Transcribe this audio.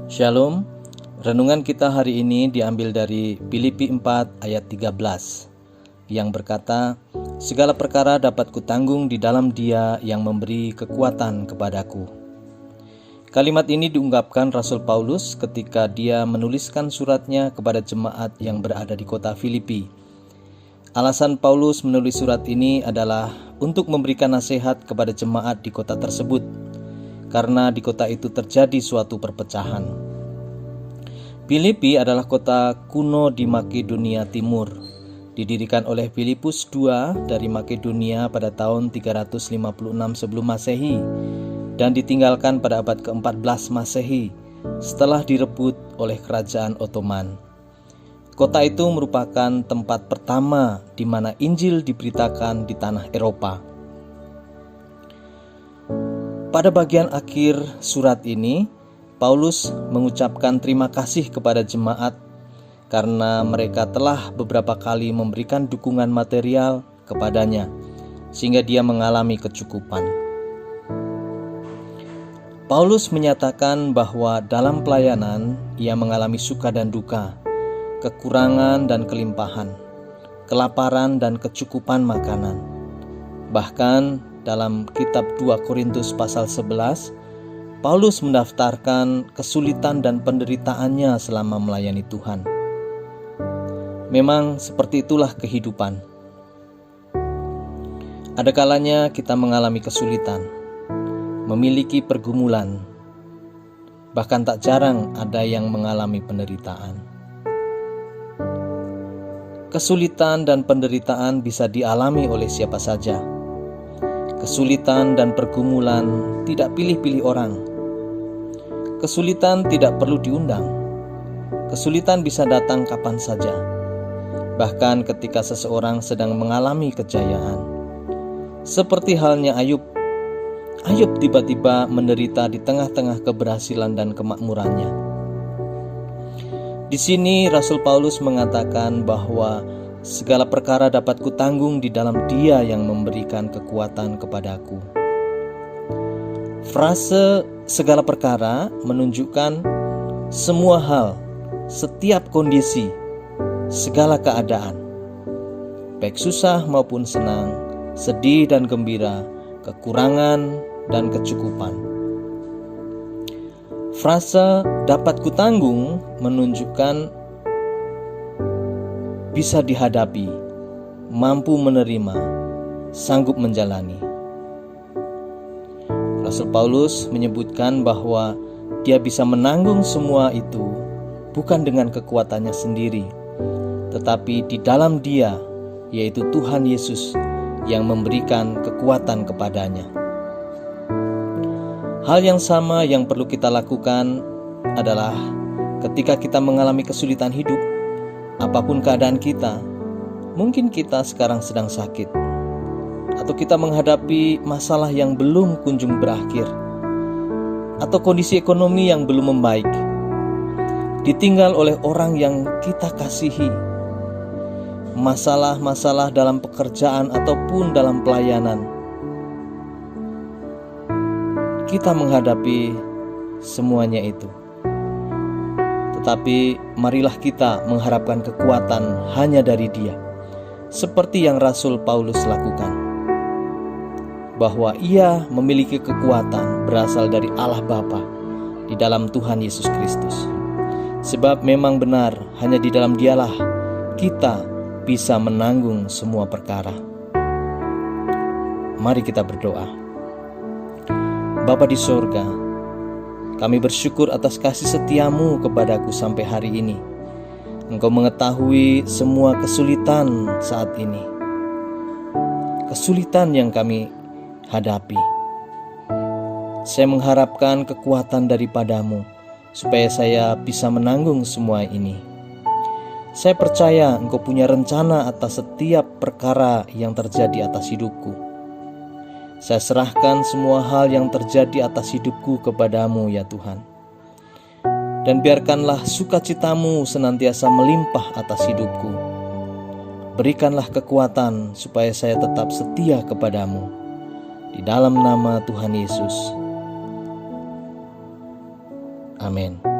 Shalom. Renungan kita hari ini diambil dari Filipi 4 ayat 13 yang berkata, "Segala perkara dapat kutanggung di dalam Dia yang memberi kekuatan kepadaku." Kalimat ini diungkapkan Rasul Paulus ketika dia menuliskan suratnya kepada jemaat yang berada di kota Filipi. Alasan Paulus menulis surat ini adalah untuk memberikan nasihat kepada jemaat di kota tersebut, karena di kota itu terjadi suatu perpecahan. Filipi adalah kota kuno di Makedonia Timur, didirikan oleh Filipus II dari Makedonia pada tahun 356 sebelum Masehi dan ditinggalkan pada abad ke-14 Masehi setelah direbut oleh kerajaan Ottoman. Kota itu merupakan tempat pertama di mana Injil diberitakan di tanah Eropa. Pada bagian akhir surat ini, Paulus mengucapkan terima kasih kepada jemaat karena mereka telah beberapa kali memberikan dukungan material kepadanya, sehingga dia mengalami kecukupan. Paulus menyatakan bahwa dalam pelayanan ia mengalami suka dan duka, kekurangan dan kelimpahan, kelaparan dan kecukupan makanan. Bahkan dalam kitab 2 Korintus pasal 11, Paulus mendaftarkan kesulitan dan penderitaannya selama melayani Tuhan. Memang seperti itulah kehidupan. Ada kalanya kita mengalami kesulitan, memiliki pergumulan, bahkan tak jarang ada yang mengalami penderitaan. Kesulitan dan penderitaan bisa dialami oleh siapa saja. Kesulitan dan pergumulan tidak pilih-pilih orang. Kesulitan tidak perlu diundang. Kesulitan bisa datang kapan saja, bahkan ketika seseorang sedang mengalami kejayaan. Seperti halnya Ayub. Ayub tiba-tiba menderita di tengah-tengah keberhasilan dan kemakmurannya. Di sini Rasul Paulus mengatakan bahwa segala perkara dapat kutanggung di dalam Dia yang memberikan kekuatan kepadaku. Frase segala perkara menunjukkan semua hal, setiap kondisi, segala keadaan, baik susah maupun senang, sedih dan gembira, kekurangan dan kecukupan. Frase dapat kutanggung menunjukkan bisa dihadapi, mampu menerima, sanggup menjalani. Rasul Paulus menyebutkan bahwa dia bisa menanggung semua itu bukan dengan kekuatannya sendiri, tetapi di dalam Dia, yaitu Tuhan Yesus, yang memberikan kekuatan kepadanya. Hal yang sama yang perlu kita lakukan adalah ketika kita mengalami kesulitan hidup, apapun keadaan kita, mungkin kita sekarang sedang sakit, atau kita menghadapi masalah yang belum kunjung berakhir, atau kondisi ekonomi yang belum membaik, ditinggal oleh orang yang kita kasihi, masalah-masalah dalam pekerjaan ataupun dalam pelayanan. Kita menghadapi semuanya itu. Tetapi marilah kita mengharapkan kekuatan hanya dari Dia, seperti yang Rasul Paulus lakukan, bahwa ia memiliki kekuatan berasal dari Allah Bapa di dalam Tuhan Yesus Kristus. Sebab memang benar, hanya di dalam Dialah kita bisa menanggung semua perkara. Mari kita berdoa. Bapa di sorga, kami bersyukur atas kasih setia-Mu kepadaku sampai hari ini. Engkau mengetahui semua kesulitan saat ini, kesulitan yang kami hadapi. Saya mengharapkan kekuatan daripada-Mu supaya saya bisa menanggung semua ini. Saya percaya Engkau punya rencana atas setiap perkara yang terjadi atas hidupku. Saya serahkan semua hal yang terjadi atas hidupku kepada-Mu ya Tuhan. Dan biarkanlah sukacita-Mu senantiasa melimpah atas hidupku. Berikanlah kekuatan supaya saya tetap setia kepada-Mu. Di dalam nama Tuhan Yesus. Amin.